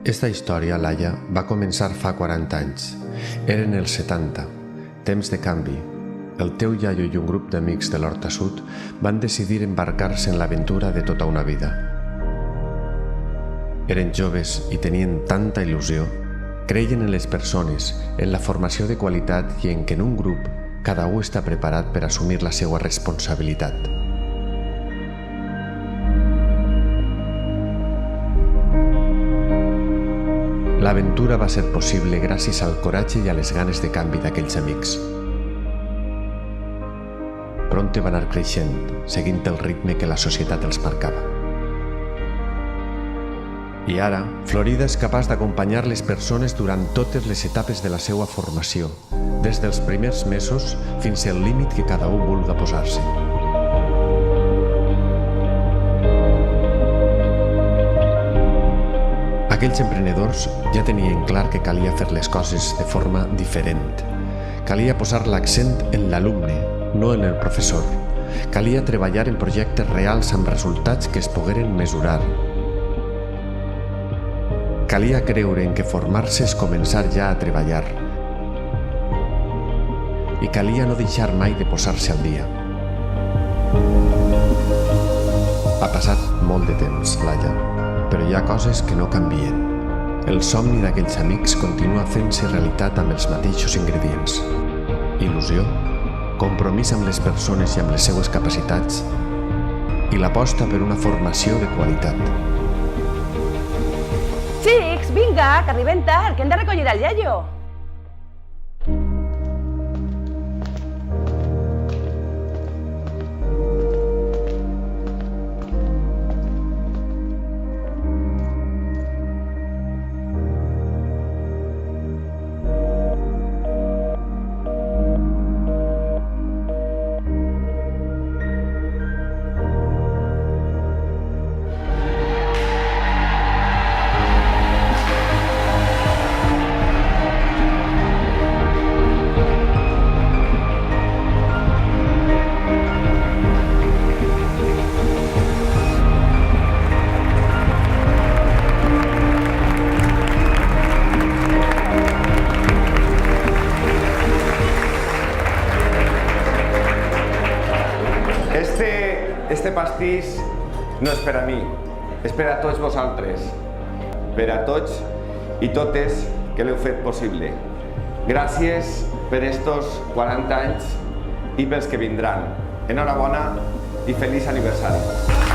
Esta història, Laia, va començar fa 40 anys. Eren els 70, temps de canvi. El teu iaio i un grup d'amics de l'Horta Sud van decidir embarcar-se en l'aventura de tota una vida. Eren joves i tenien tanta il·lusió. Creien en les persones, en la formació de qualitat i en que en un grup cada un està preparat per assumir la seva responsabilitat. L'aventura va ser possible gràcies al coratge i a les ganes de canvi d'aquells amics. Prompte va anar creixent, seguint el ritme que la societat els marcava. I ara, Florida és capaç d'acompanyar les persones durant totes les etapes de la seva formació, des dels primers mesos fins al límit que cada un vulga posar-se. Aquells emprenedors ja tenien clar que calia fer les coses de forma diferent. Calia posar l'accent en l'alumne, no en el professor. Calia treballar en projectes reals amb resultats que es pogueren mesurar. Calia creure en que formar-se és començar ja a treballar. I calia no deixar mai de posar-se al dia. Ha passat molt de temps, Laia, però hi ha coses que no canvien. El somni d'aquells amics continua fent-se realitat amb els mateixos ingredients. Il·lusió, compromís amb les persones i amb les seues capacitats i l'aposta per una formació de qualitat. Xics, vinga, que arribem tard, que hem de recollir el iaio. Este pastís no és per a mi, és per a tots vosaltres, per a tots i totes que l'heu fet possible. Gràcies per estos 40 anys i pels que vindran. Enhorabona i feliç aniversari.